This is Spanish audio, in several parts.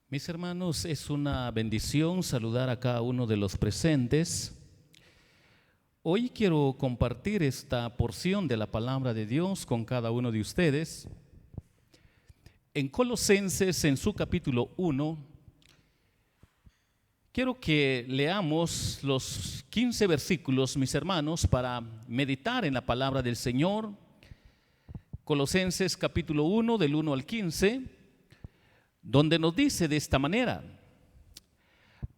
Mis hermanos, es una bendición saludar a cada uno de los presentes. Hoy quiero compartir esta porción de la palabra de Dios con cada uno de ustedes. En Colosenses, en su capítulo 1, quiero que leamos los 15 versículos, mis hermanos, para meditar en la palabra del Señor. Colosenses capítulo 1, del 1 al 15, donde nos dice de esta manera: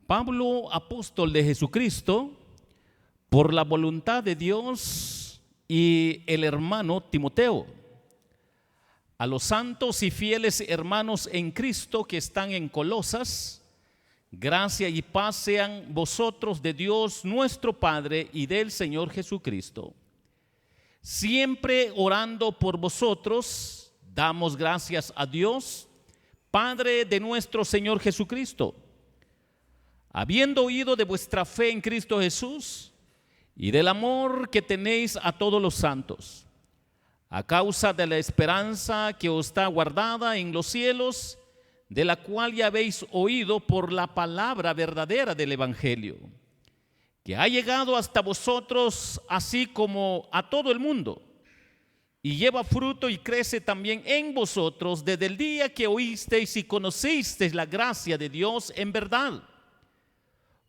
Pablo, apóstol de Jesucristo, por la voluntad de Dios, y el hermano Timoteo, a los santos y fieles hermanos en Cristo que están en Colosas, gracia y paz sean vosotros de Dios nuestro Padre y del Señor Jesucristo. Siempre orando por vosotros, damos gracias a Dios, Padre de nuestro Señor Jesucristo, habiendo oído de vuestra fe en Cristo Jesús y del amor que tenéis a todos los santos, a causa de la esperanza que os está guardada en los cielos, de la cual ya habéis oído por la palabra verdadera del Evangelio, que ha llegado hasta vosotros, así como a todo el mundo, y lleva fruto y crece también en vosotros desde el día que oísteis y conocisteis la gracia de Dios en verdad,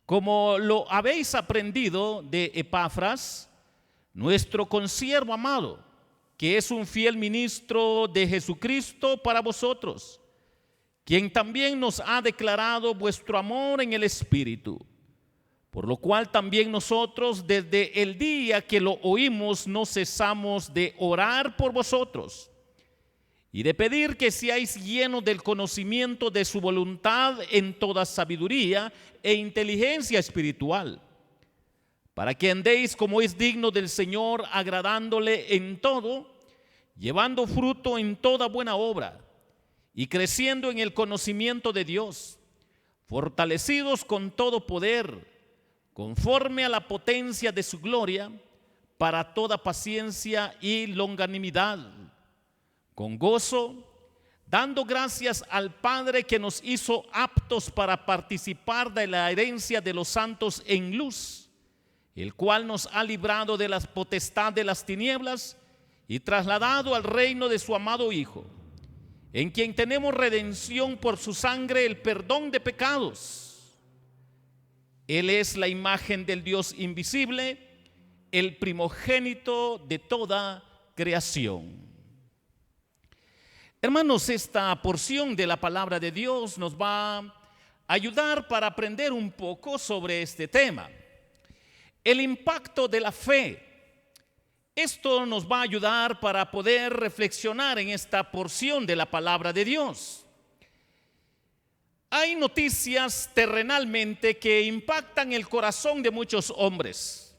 como lo habéis aprendido de Epafras, nuestro consiervo amado, que es un fiel ministro de Jesucristo para vosotros, quien también nos ha declarado vuestro amor en el Espíritu. Por lo cual también nosotros desde el día que lo oímos no cesamos de orar por vosotros y de pedir que seáis llenos del conocimiento de su voluntad en toda sabiduría e inteligencia espiritual, para que andéis como es digno del Señor, agradándole en todo, llevando fruto en toda buena obra y creciendo en el conocimiento de Dios, fortalecidos con todo poder, conforme a la potencia de su gloria, para toda paciencia y longanimidad, con gozo, dando gracias al Padre que nos hizo aptos para participar de la herencia de los santos en luz, el cual nos ha librado de la potestad de las tinieblas y trasladado al reino de su amado Hijo, en quien tenemos redención por su sangre, el perdón de pecados. Él es la imagen del Dios invisible, el primogénito de toda creación. Hermanos, esta porción de la palabra de Dios nos va a ayudar para aprender un poco sobre este tema. El impacto de la fe. Esto nos va a ayudar para poder reflexionar en esta porción de la palabra de Dios. Hay noticias terrenalmente que impactan el corazón de muchos hombres.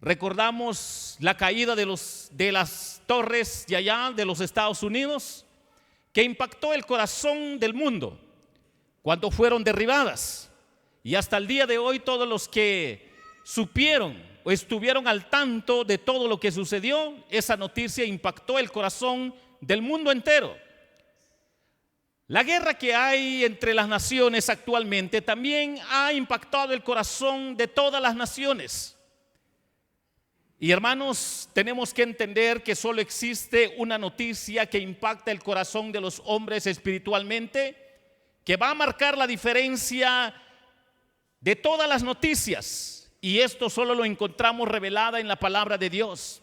Recordamos la caída de las torres de allá de los Estados Unidos, que impactó el corazón del mundo cuando fueron derribadas. Y hasta el día de hoy todos los que supieron o estuvieron al tanto de todo lo que sucedió, esa noticia impactó el corazón del mundo entero. La guerra que hay entre las naciones actualmente también ha impactado el corazón de todas las naciones. Y hermanos, tenemos que entender que solo existe una noticia que impacta el corazón de los hombres espiritualmente, que va a marcar la diferencia de todas las noticias. Y esto solo lo encontramos revelada en la palabra de Dios.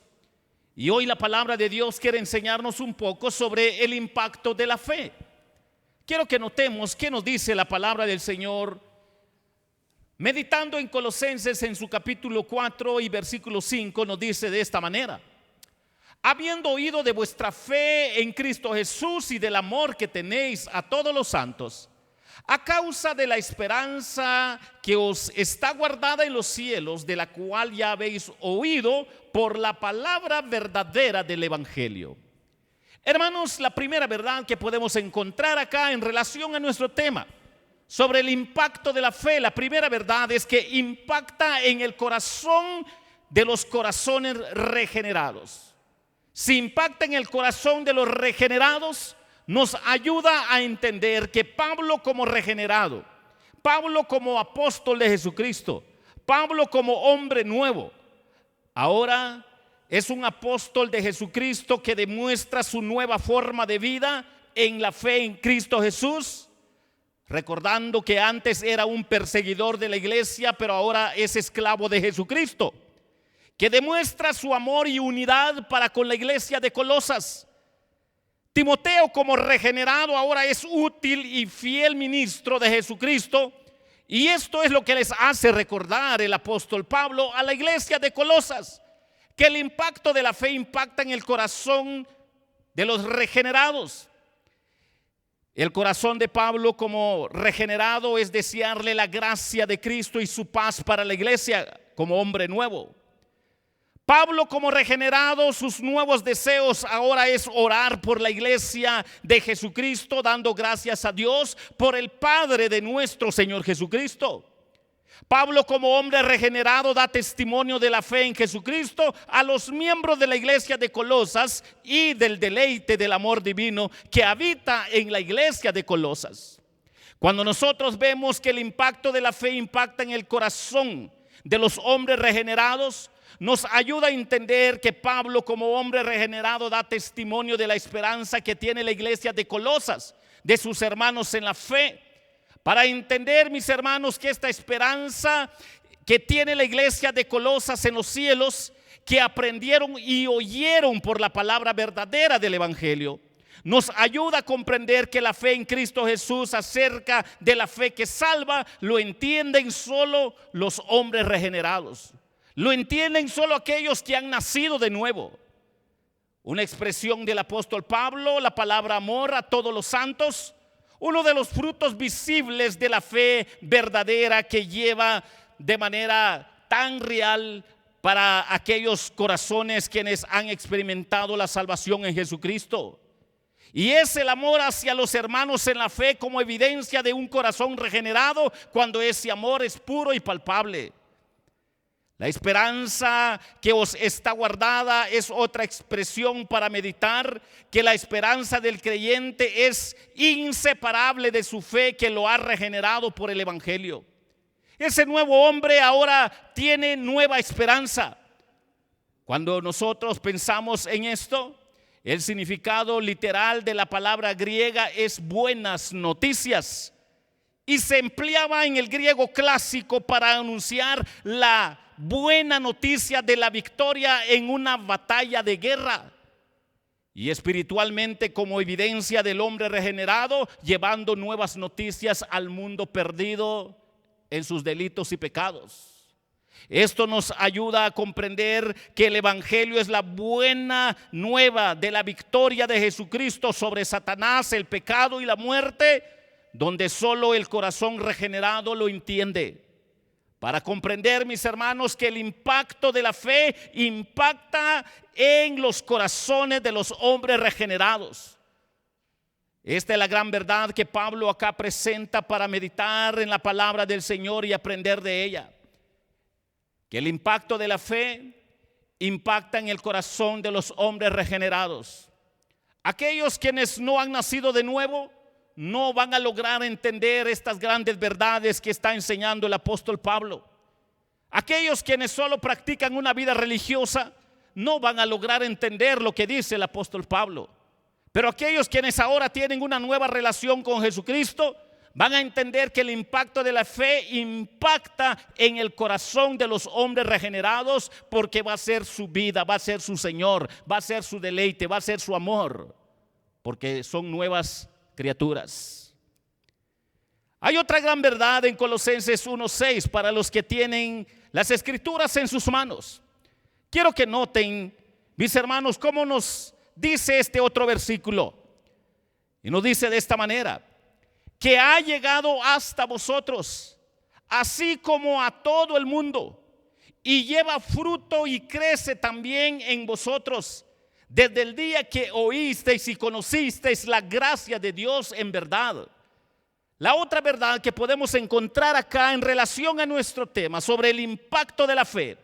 Y hoy la palabra de Dios quiere enseñarnos un poco sobre el impacto de la fe. Quiero que notemos qué nos dice la palabra del Señor, meditando en Colosenses en su capítulo 4 y versículo 5, nos dice de esta manera: habiendo oído de vuestra fe en Cristo Jesús y del amor que tenéis a todos los santos, a causa de la esperanza que os está guardada en los cielos, de la cual ya habéis oído por la palabra verdadera del Evangelio. Hermanos, la primera verdad que podemos encontrar acá en relación a nuestro tema sobre el impacto de la fe, la primera verdad es que impacta en el corazón de los corazones regenerados. Si impacta en el corazón de los regenerados, nos ayuda a entender que Pablo como regenerado, Pablo como apóstol de Jesucristo, Pablo como hombre nuevo, ahora es un apóstol de Jesucristo que demuestra su nueva forma de vida en la fe en Cristo Jesús, recordando que antes era un perseguidor de la iglesia, pero ahora es esclavo de Jesucristo, que demuestra su amor y unidad para con la iglesia de Colosas. Timoteo como regenerado ahora es útil y fiel ministro de Jesucristo, y esto es lo que les hace recordar el apóstol Pablo a la iglesia de Colosas, que el impacto de la fe impacta en el corazón de los regenerados. El corazón de Pablo como regenerado es desearle la gracia de Cristo y su paz para la iglesia como hombre nuevo. Pablo como regenerado, sus nuevos deseos ahora es orar por la iglesia de Jesucristo, dando gracias a Dios por el Padre de nuestro Señor Jesucristo. Pablo como hombre regenerado da testimonio de la fe en Jesucristo a los miembros de la iglesia de Colosas y del deleite del amor divino que habita en la iglesia de Colosas. Cuando nosotros vemos que el impacto de la fe impacta en el corazón de los hombres regenerados, nos ayuda a entender que Pablo como hombre regenerado da testimonio de la esperanza que tiene la iglesia de Colosas, de sus hermanos en la fe. Para entender, mis hermanos, que esta esperanza que tiene la iglesia de Colosas en los cielos, que aprendieron y oyeron por la palabra verdadera del evangelio, nos ayuda a comprender que la fe en Cristo Jesús acerca de la fe que salva, lo entienden solo los hombres regenerados. Lo entienden solo aquellos que han nacido de nuevo. Una expresión del apóstol Pablo, la palabra amor a todos los santos, uno de los frutos visibles de la fe verdadera que lleva de manera tan real para aquellos corazones quienes han experimentado la salvación en Jesucristo. Y es el amor hacia los hermanos en la fe como evidencia de un corazón regenerado cuando ese amor es puro y palpable. La esperanza que os está guardada es otra expresión para meditar que la esperanza del creyente es inseparable de su fe que lo ha regenerado por el evangelio. Ese nuevo hombre ahora tiene nueva esperanza. Cuando nosotros pensamos en esto, el significado literal de la palabra griega es buenas noticias y se empleaba en el griego clásico para anunciar la buena noticia de la victoria en una batalla de guerra, y espiritualmente como evidencia del hombre regenerado, llevando nuevas noticias al mundo perdido en sus delitos y pecados. Esto nos ayuda a comprender que el evangelio es la buena nueva de la victoria de Jesucristo sobre Satanás, el pecado y la muerte, donde solo el corazón regenerado lo entiende. Para comprender, mis hermanos, que el impacto de la fe impacta en los corazones de los hombres regenerados. Esta es la gran verdad que Pablo acá presenta para meditar en la palabra del Señor y aprender de ella. Que el impacto de la fe impacta en el corazón de los hombres regenerados. Aquellos quienes no han nacido de nuevo no van a lograr entender estas grandes verdades que está enseñando el apóstol Pablo. Aquellos quienes solo practican una vida religiosa no van a lograr entender lo que dice el apóstol Pablo. Pero aquellos quienes ahora tienen una nueva relación con Jesucristo van a entender que el impacto de la fe impacta en el corazón de los hombres regenerados, porque va a ser su vida, va a ser su Señor, va a ser su deleite, va a ser su amor, porque son nuevas criaturas. Hay otra gran verdad en Colosenses 1:6 para los que tienen las escrituras en sus manos. Quiero que noten, mis hermanos, cómo nos dice este otro versículo. Y nos dice de esta manera: que ha llegado hasta vosotros, así como a todo el mundo, y lleva fruto y crece también en vosotros, desde el día que oísteis y conocisteis la gracia de Dios en verdad. La otra verdad que podemos encontrar acá en relación a nuestro tema sobre el impacto de la fe,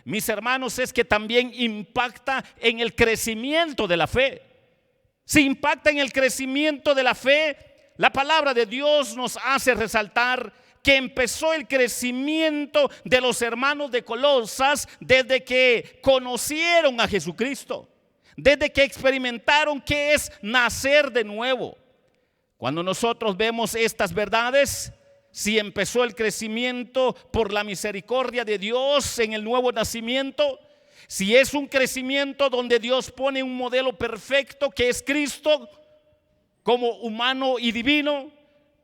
mis hermanos, es que también impacta en el crecimiento de la fe. si impacta en el crecimiento de la fe, la palabra de Dios nos hace resaltar que empezó el crecimiento de los hermanos de Colosas desde que conocieron a Jesucristo, desde que experimentaron qué es nacer de nuevo. Cuando nosotros vemos estas verdades, si empezó el crecimiento por la misericordia de Dios en el nuevo nacimiento, si es un crecimiento donde Dios pone un modelo perfecto que es Cristo como humano y divino,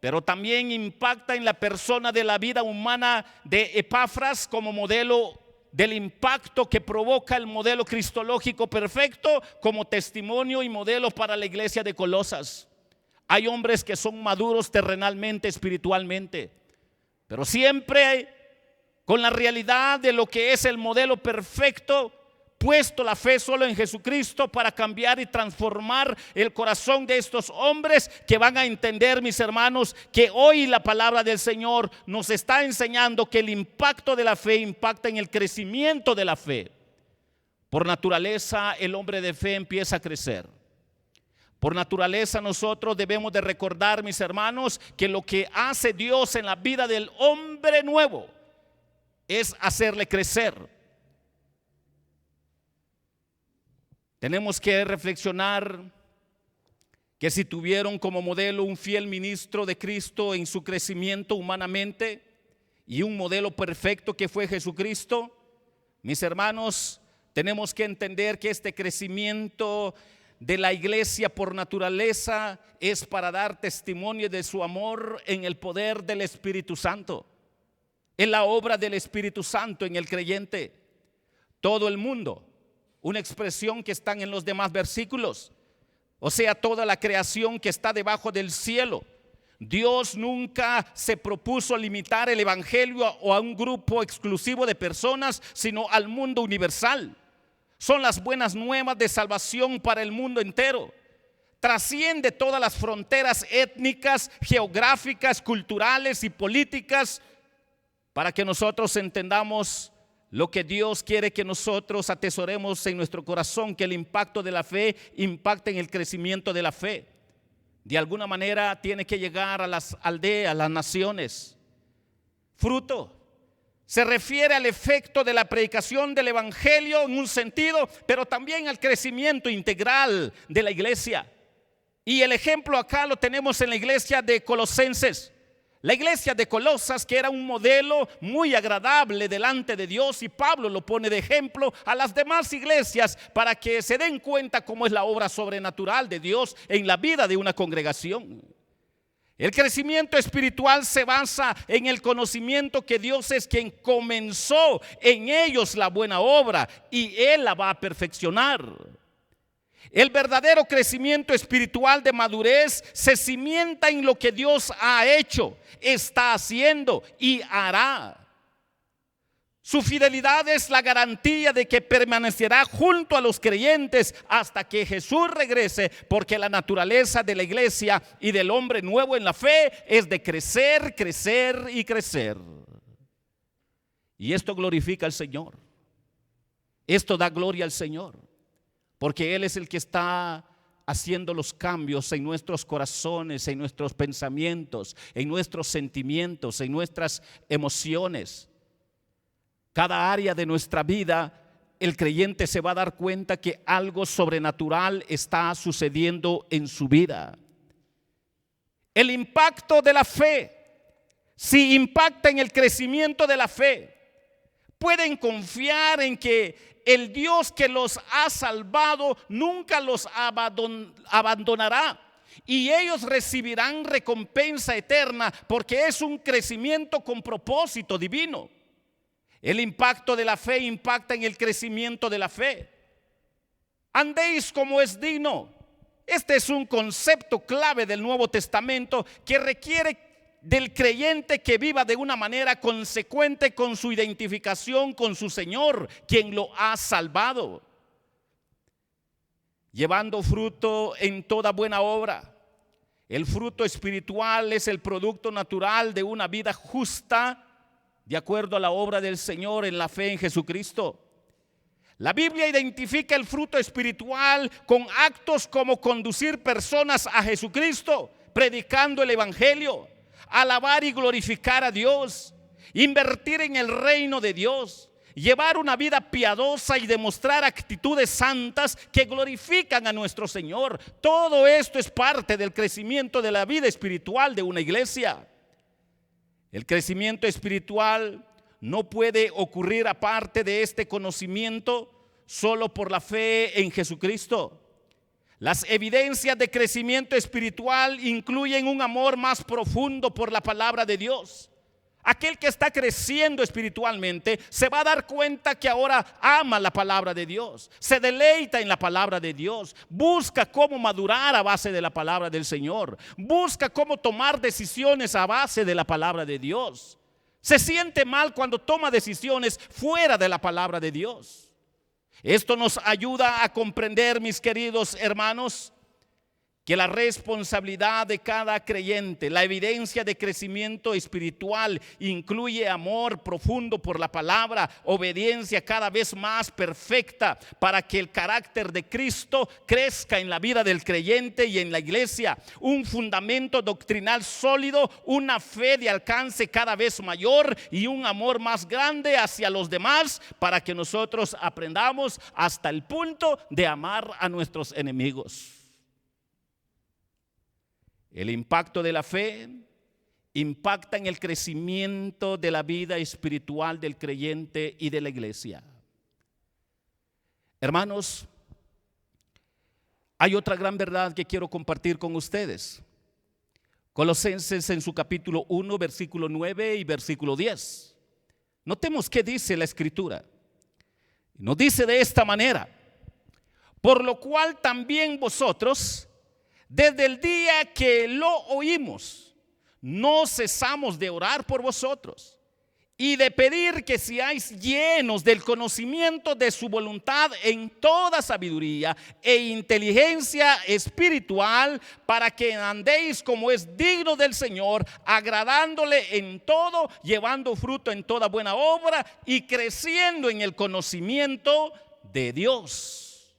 pero también impacta en la persona de la vida humana de Epafras como modelo del impacto que provoca el modelo cristológico perfecto como testimonio y modelo para la iglesia de Colosas. Hay hombres que son maduros terrenalmente, espiritualmente, pero siempre con la realidad de lo que es el modelo perfecto, puesto la fe solo en Jesucristo para cambiar y transformar el corazón de estos hombres que van a entender, mis hermanos, que hoy la palabra del Señor nos está enseñando que el impacto de la fe impacta en el crecimiento de la fe. Por naturaleza, el hombre de fe empieza a crecer. Por naturaleza nosotros debemos de recordar, mis hermanos, que lo que hace Dios en la vida del hombre nuevo es hacerle crecer. Tenemos que reflexionar que si tuvieron como modelo un fiel ministro de Cristo en su crecimiento humanamente y un modelo perfecto que fue Jesucristo, mis hermanos, tenemos que entender que este crecimiento de la iglesia por naturaleza es para dar testimonio de su amor en el poder del Espíritu Santo, en la obra del Espíritu Santo en el creyente. Todo el mundo, una expresión que están en los demás versículos, o sea, toda la creación que está debajo del cielo. Dios nunca se propuso limitar el evangelio a un grupo exclusivo de personas, sino al mundo universal. Son las buenas nuevas de salvación para el mundo entero. Trasciende todas las fronteras étnicas, geográficas, culturales y políticas, para que nosotros entendamos lo que Dios quiere que nosotros atesoremos en nuestro corazón, que el impacto de la fe impacte en el crecimiento de la fe. De alguna manera tiene que llegar a las aldeas, a las naciones. Fruto se refiere al efecto de la predicación del evangelio en un sentido, pero también al crecimiento integral de la iglesia. Y el ejemplo acá lo tenemos en la iglesia de Colosenses. La iglesia de Colosas, que era un modelo muy agradable delante de Dios, y Pablo lo pone de ejemplo a las demás iglesias para que se den cuenta cómo es la obra sobrenatural de Dios en la vida de una congregación. El crecimiento espiritual se basa en el conocimiento que Dios es quien comenzó en ellos la buena obra y Él la va a perfeccionar. El verdadero crecimiento espiritual de madurez se cimienta en lo que Dios ha hecho, está haciendo y hará. Su fidelidad es la garantía de que permanecerá junto a los creyentes hasta que Jesús regrese, porque la naturaleza de la iglesia y del hombre nuevo en la fe es de crecer, crecer y crecer. Y esto glorifica al Señor. Esto da gloria al Señor, porque Él es el que está haciendo los cambios en nuestros corazones, en nuestros pensamientos, en nuestros sentimientos, en nuestras emociones. Cada área de nuestra vida, el creyente se va a dar cuenta que algo sobrenatural está sucediendo en su vida. El impacto de la fe, si impacta en el crecimiento de la fe, pueden confiar en que el Dios que los ha salvado nunca los abandonará. Y ellos recibirán recompensa eterna, porque es un crecimiento con propósito divino. El impacto de la fe impacta en el crecimiento de la fe. Andéis como es digno. Este es un concepto clave del Nuevo Testamento que requiere del creyente que viva de una manera consecuente con su identificación con su Señor, quien lo ha salvado. Llevando fruto en toda buena obra. El fruto espiritual es el producto natural de una vida justa, de acuerdo a la obra del Señor en la fe en Jesucristo. La Biblia identifica el fruto espiritual con actos como conducir personas a Jesucristo, predicando el evangelio, alabar y glorificar a Dios, invertir en el reino de Dios, llevar una vida piadosa y demostrar actitudes santas que glorifican a nuestro Señor. Todo esto es parte del crecimiento de la vida espiritual de una iglesia. El crecimiento espiritual no puede ocurrir aparte de este conocimiento solo por la fe en Jesucristo. Las evidencias de crecimiento espiritual incluyen un amor más profundo por la palabra de Dios. Aquel que está creciendo espiritualmente se va a dar cuenta que ahora ama la palabra de Dios, se deleita en la palabra de Dios, busca cómo madurar a base de la palabra del Señor, busca cómo tomar decisiones a base de la palabra de Dios. Se siente mal cuando toma decisiones fuera de la palabra de Dios. Esto nos ayuda a comprender, mis queridos hermanos, que la responsabilidad de cada creyente, la evidencia de crecimiento espiritual, incluye amor profundo por la palabra, obediencia cada vez más perfecta para que el carácter de Cristo crezca en la vida del creyente y en la iglesia, un fundamento doctrinal sólido, una fe de alcance cada vez mayor y un amor más grande hacia los demás para que nosotros aprendamos hasta el punto de amar a nuestros enemigos. El impacto de la fe impacta en el crecimiento de la vida espiritual del creyente y de la iglesia. Hermanos, hay otra gran verdad que quiero compartir con ustedes. Colosenses en su capítulo 1, versículo 9 y versículo 10. Notemos qué dice la Escritura. Nos dice de esta manera: por lo cual también vosotros, desde el día que lo oímos, no cesamos de orar por vosotros y de pedir que seáis llenos del conocimiento de su voluntad en toda sabiduría e inteligencia espiritual, para que andéis como es digno del Señor, agradándole en todo, llevando fruto en toda buena obra y creciendo en el conocimiento de Dios.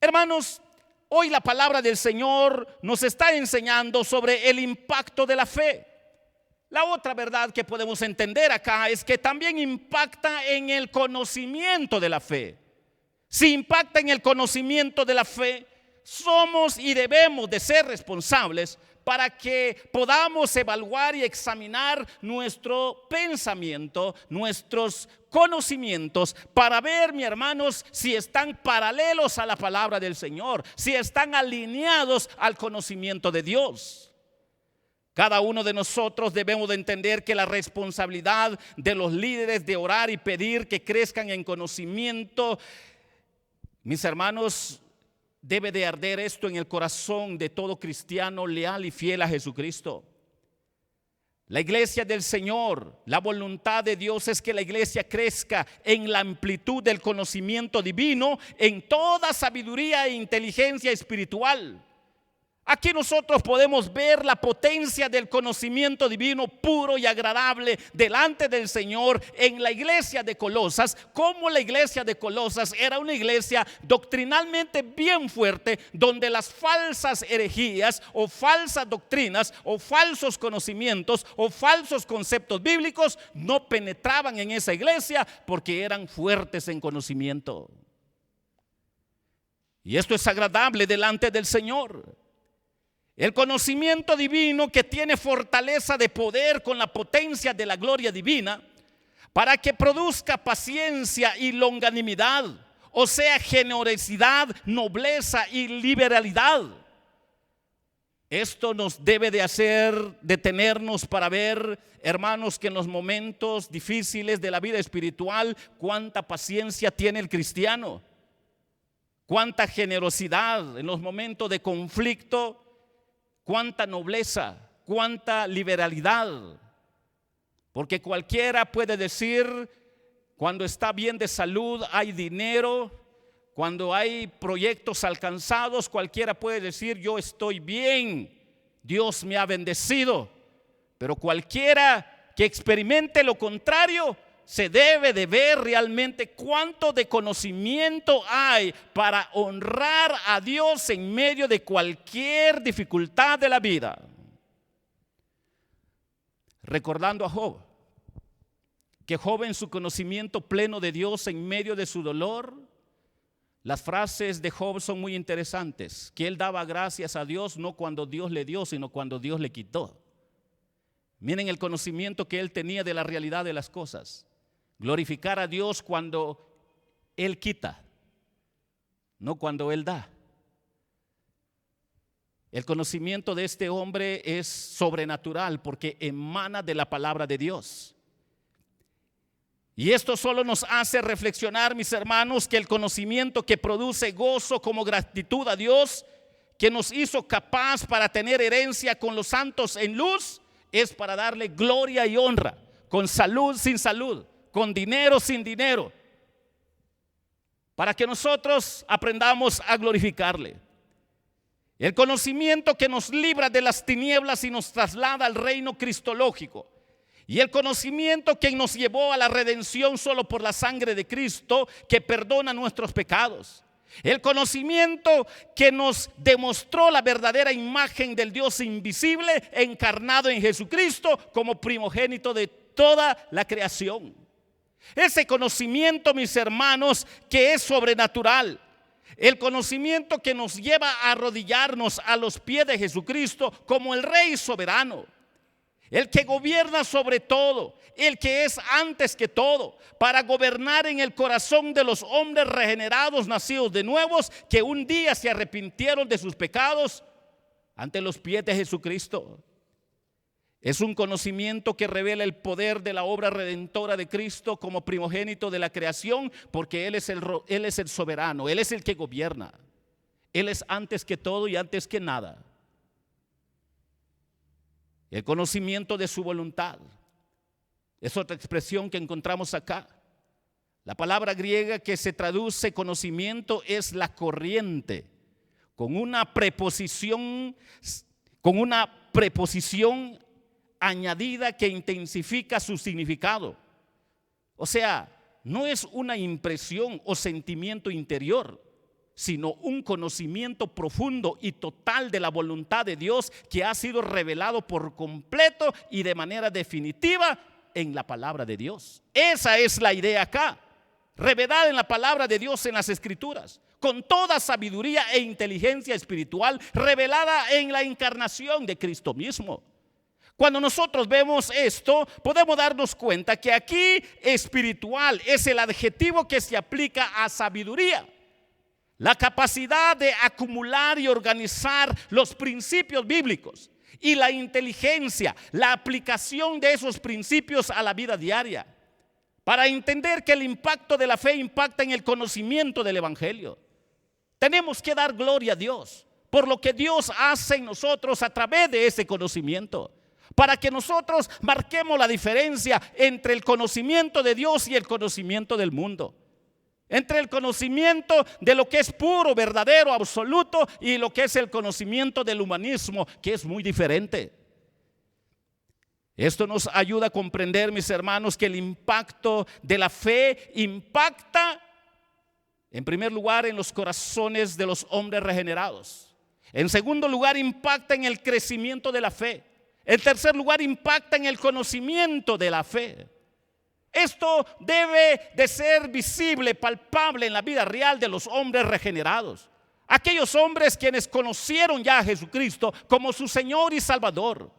Hermanos, hoy la palabra del Señor nos está enseñando sobre el impacto de la fe. La otra verdad que podemos entender acá es que también impacta en el conocimiento de la fe. Si impacta en el conocimiento de la fe, somos y debemos de ser responsables para que podamos evaluar y examinar nuestro pensamiento, nuestros conocimientos, para ver, mis hermanos, si están paralelos a la palabra del Señor, si están alineados al conocimiento de Dios. Cada uno de nosotros debemos de entender que la responsabilidad de los líderes de orar y pedir que crezcan en conocimiento, mis hermanos, debe de arder esto en el corazón de todo cristiano leal y fiel a Jesucristo. La iglesia del Señor, la voluntad de Dios es que la iglesia crezca en la amplitud del conocimiento divino, en toda sabiduría e inteligencia espiritual. Aquí nosotros podemos ver la potencia del conocimiento divino puro y agradable delante del Señor en la iglesia de Colosas. Como la iglesia de Colosas era una iglesia doctrinalmente bien fuerte, donde las falsas herejías o falsas doctrinas o falsos conocimientos o falsos conceptos bíblicos no penetraban en esa iglesia, porque eran fuertes en conocimiento. Y esto es agradable delante del Señor. El conocimiento divino, que tiene fortaleza de poder con la potencia de la gloria divina, para que produzca paciencia y longanimidad, o sea, generosidad, nobleza y liberalidad. Esto nos debe de hacer detenernos para ver, hermanos, que en los momentos difíciles de la vida espiritual, cuánta paciencia tiene el cristiano, cuánta generosidad en los momentos de conflicto, cuánta nobleza, cuánta liberalidad. Porque cualquiera puede decir, cuando está bien de salud, hay dinero, cuando hay proyectos alcanzados, cualquiera puede decir, yo estoy bien, Dios me ha bendecido. Pero cualquiera que experimente lo contrario se debe de ver realmente cuánto de conocimiento hay para honrar a Dios en medio de cualquier dificultad de la vida. Recordando a Job, que Job en su conocimiento pleno de Dios en medio de su dolor, las frases de Job son muy interesantes, que él daba gracias a Dios no cuando Dios le dio, sino cuando Dios le quitó. Miren el conocimiento que él tenía de la realidad de las cosas. Glorificar a Dios cuando Él quita, no cuando Él da. El conocimiento de este hombre es sobrenatural porque emana de la palabra de Dios. Y esto solo nos hace reflexionar, mis hermanos, que el conocimiento que produce gozo como gratitud a Dios, que nos hizo capaz para tener herencia con los santos en luz, es para darle gloria y honra, con salud sin salud, con dinero sin dinero, para que nosotros aprendamos a glorificarle. El conocimiento que nos libra de las tinieblas y nos traslada al reino cristológico, y el conocimiento que nos llevó a la redención solo por la sangre de Cristo, que perdona nuestros pecados. El conocimiento que nos demostró la verdadera imagen del Dios invisible encarnado en Jesucristo como primogénito de toda la creación. Ese conocimiento, mis hermanos, que es sobrenatural. El conocimiento que nos lleva a arrodillarnos a los pies de Jesucristo como el Rey soberano. El que gobierna sobre todo, el que es antes que todo, para gobernar en el corazón de los hombres regenerados, nacidos de nuevos, que un día se arrepintieron de sus pecados ante los pies de Jesucristo. Es un conocimiento que revela el poder de la obra redentora de Cristo como primogénito de la creación, porque Él es el soberano, Él es el que gobierna. Él es antes que todo y antes que nada. El conocimiento de su voluntad es otra expresión que encontramos acá. La palabra griega que se traduce conocimiento es la corriente, con una preposición añadida que intensifica su significado. O sea, no es una impresión o sentimiento interior, sino un conocimiento profundo y total de la voluntad de Dios que ha sido revelado por completo y de manera definitiva en la palabra de Dios. Esa es la idea acá, revelada en la palabra de Dios en las Escrituras, con toda sabiduría e inteligencia espiritual revelada en la encarnación de Cristo mismo. Cuando nosotros vemos esto, podemos darnos cuenta que aquí espiritual es el adjetivo que se aplica a sabiduría. La capacidad de acumular y organizar los principios bíblicos, y la inteligencia, la aplicación de esos principios a la vida diaria, para entender que el impacto de la fe impacta en el conocimiento del Evangelio. Tenemos que dar gloria a Dios por lo que Dios hace en nosotros a través de ese conocimiento, para que nosotros marquemos la diferencia entre el conocimiento de Dios y el conocimiento del mundo, entre el conocimiento de lo que es puro, verdadero, absoluto, y lo que es el conocimiento del humanismo, que es muy diferente. Esto nos ayuda a comprender, mis hermanos, que el impacto de la fe impacta en primer lugar en los corazones de los hombres regenerados. En segundo lugar, impacta en el crecimiento de la fe. En tercer lugar, impacta en el conocimiento de la fe. Esto debe de ser visible, palpable en la vida real de los hombres regenerados. Aquellos hombres quienes conocieron ya a Jesucristo como su Señor y Salvador.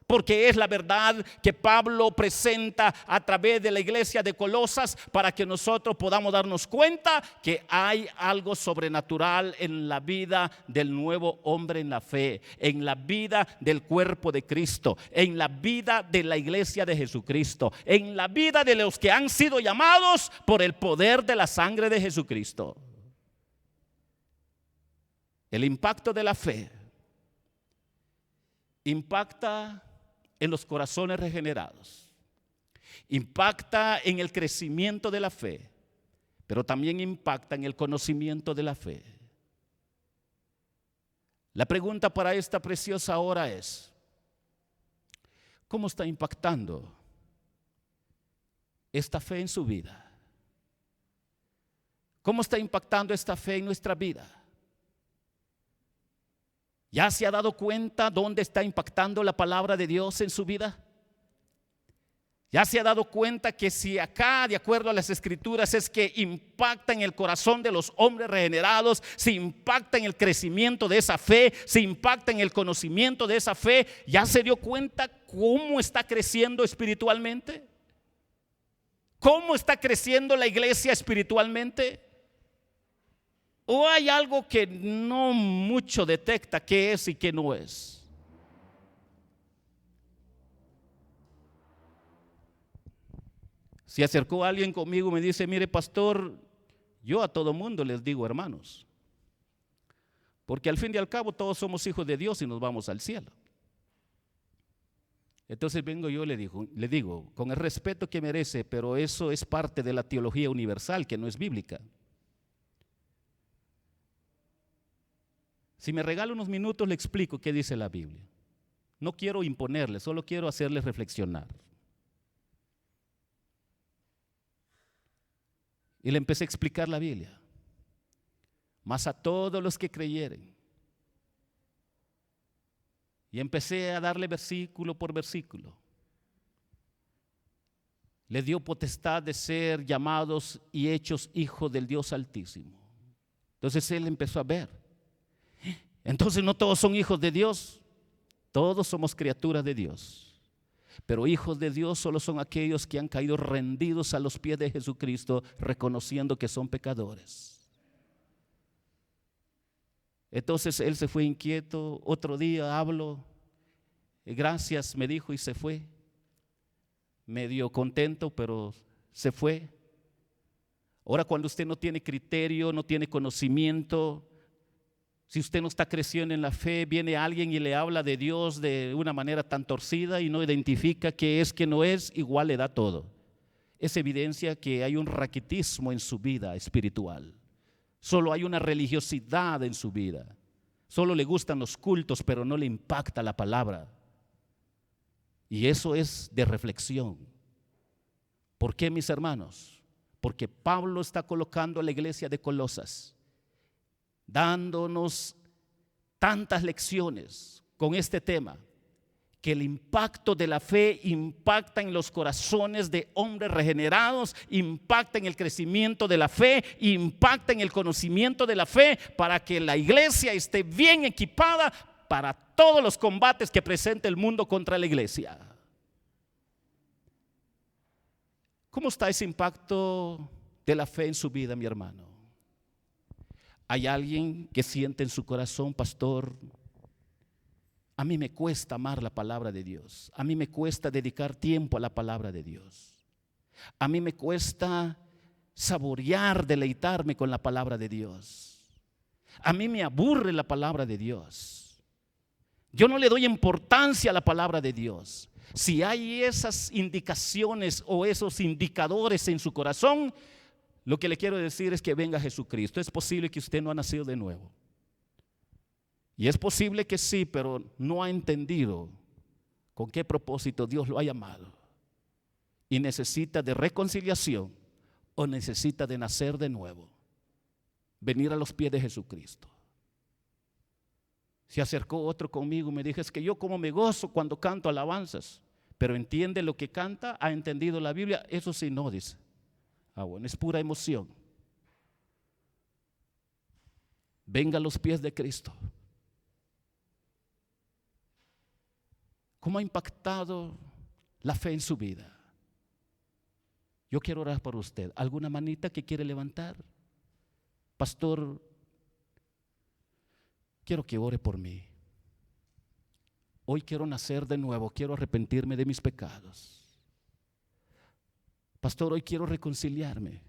Porque es la verdad que Pablo presenta a través de la iglesia de Colosas, para que nosotros podamos darnos cuenta que hay algo sobrenatural en la vida del nuevo hombre en la fe, en la vida del cuerpo de Cristo, en la vida de la iglesia de Jesucristo, en la vida de los que han sido llamados por el poder de la sangre de Jesucristo. El impacto de la fe impacta en los corazones regenerados, impacta en el crecimiento de la fe, pero también impacta en el conocimiento de la fe. La pregunta para esta preciosa hora es: ¿cómo está impactando esta fe en su vida? ¿Cómo está impactando esta fe en nuestra vida? ¿Ya se ha dado cuenta dónde está impactando la palabra de Dios en su vida? ¿Ya se ha dado cuenta que si acá, de acuerdo a las escrituras, es que impacta en el corazón de los hombres regenerados, si impacta en el crecimiento de esa fe, si impacta en el conocimiento de esa fe, ya se dio cuenta cómo está creciendo espiritualmente? ¿Cómo está creciendo la iglesia espiritualmente? ¿O hay algo que no mucho detecta qué es y qué no es? Se acercó alguien conmigo y me dice: mire, pastor, yo a todo mundo les digo hermanos, porque al fin y al cabo todos somos hijos de Dios y nos vamos al cielo. Entonces vengo yo y le digo, con el respeto que merece, pero eso es parte de la teología universal, que no es bíblica. Si me regala unos minutos, le explico qué dice la Biblia. No quiero imponerle, solo quiero hacerles reflexionar. Y le empecé a explicar la Biblia. Mas a todos los que creyeren. Y empecé a darle versículo por versículo. Le dio potestad de ser llamados y hechos hijos del Dios Altísimo. Entonces él empezó a ver. Entonces no todos son hijos de Dios, todos somos criaturas de Dios. Pero hijos de Dios solo son aquellos que han caído rendidos a los pies de Jesucristo, reconociendo que son pecadores. Entonces él se fue inquieto. Otro día hablo, gracias me dijo y se fue. Medio contento, pero se fue. Ahora, cuando usted no tiene criterio, no tiene conocimiento, si usted no está creciendo en la fe, viene alguien y le habla de Dios de una manera tan torcida y no identifica qué es, qué no es, igual le da todo. Es evidencia que hay un raquitismo en su vida espiritual. Solo hay una religiosidad en su vida. Solo le gustan los cultos, pero no le impacta la palabra. Y eso es de reflexión. ¿Por qué, mis hermanos? Porque Pablo está colocando a la iglesia de Colosas, dándonos tantas lecciones con este tema, que el impacto de la fe impacta en los corazones de hombres regenerados, impacta en el crecimiento de la fe, impacta en el conocimiento de la fe, para que la iglesia esté bien equipada para todos los combates que presenta el mundo contra la iglesia. ¿Cómo está ese impacto de la fe en su vida, mi hermano? ¿Hay alguien que siente en su corazón: pastor, a mí me cuesta amar la palabra de Dios, a mí me cuesta dedicar tiempo a la palabra de Dios, a mí me cuesta saborear, deleitarme con la palabra de Dios, a mí me aburre la palabra de Dios, yo no le doy importancia a la palabra de Dios? Si hay esas indicaciones o esos indicadores en su corazón, lo que le quiero decir es que venga Jesucristo. Es posible que usted no ha nacido de nuevo. Y es posible que sí, pero no ha entendido con qué propósito Dios lo ha llamado. Y necesita de reconciliación o necesita de nacer de nuevo. Venir a los pies de Jesucristo. Se acercó otro conmigo y me dijo: es que yo como me gozo cuando canto alabanzas. Pero entiende lo que canta, ha entendido la Biblia. Eso sí, no, dice. Bueno, es pura emoción. Venga a los pies de Cristo. ¿Cómo ha impactado la fe en su vida? Yo quiero orar por usted. ¿Alguna manita que quiere levantar? Pastor, quiero que ore por mí. Hoy quiero nacer de nuevo, quiero arrepentirme de mis pecados. Pastor, hoy quiero reconciliarme,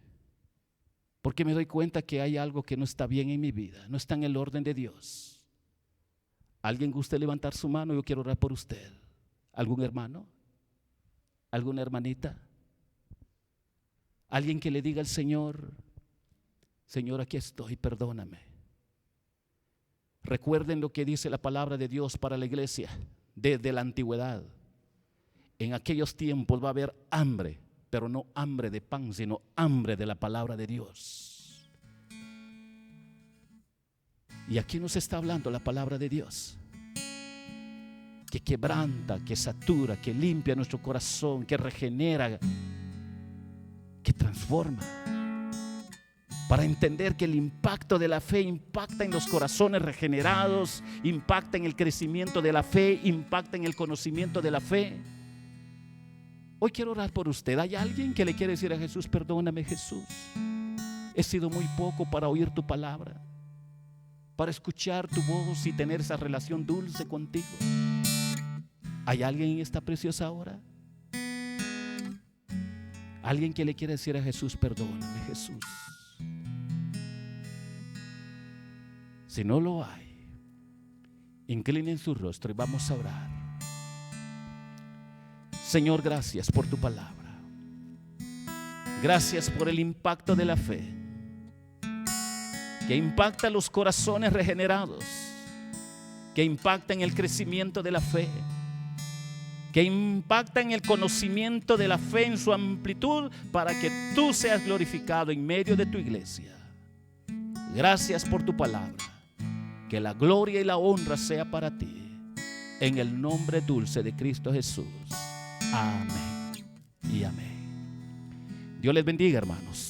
porque me doy cuenta que hay algo que no está bien en mi vida, no está en el orden de Dios. ¿Alguien gusta levantar su mano? Yo quiero orar por usted. ¿Algún hermano? ¿Alguna hermanita? ¿Alguien que le diga al Señor: Señor, aquí estoy, perdóname? Recuerden lo que dice la palabra de Dios para la iglesia desde la antigüedad. En aquellos tiempos va a haber hambre pero no hambre de pan, sino hambre de la palabra de Dios. Y aquí nos está hablando la palabra de Dios, que quebranta, que satura, que limpia nuestro corazón, que regenera, que transforma. Para entender que el impacto de la fe impacta en los corazones regenerados, impacta en el crecimiento de la fe, impacta en el conocimiento de la fe. Hoy quiero orar por usted. ¿Hay alguien que le quiere decir a Jesús: perdóname, Jesús, he sido muy poco para oír tu palabra, para escuchar tu voz y tener esa relación dulce contigo? ¿Hay alguien en esta preciosa hora? Alguien que le quiere decir a Jesús: perdóname, Jesús. Si no lo hay, inclinen su rostro y vamos a orar. Señor, gracias por tu palabra. Gracias por el impacto de la fe, que impacta los corazones regenerados, que impacta en el crecimiento de la fe, que impacta en el conocimiento de la fe en su amplitud, para que tú seas glorificado en medio de tu iglesia. Gracias por tu palabra. Que la gloria y la honra sea para ti, en el nombre dulce de Cristo Jesús. Amén y amén. Dios les bendiga, hermanos.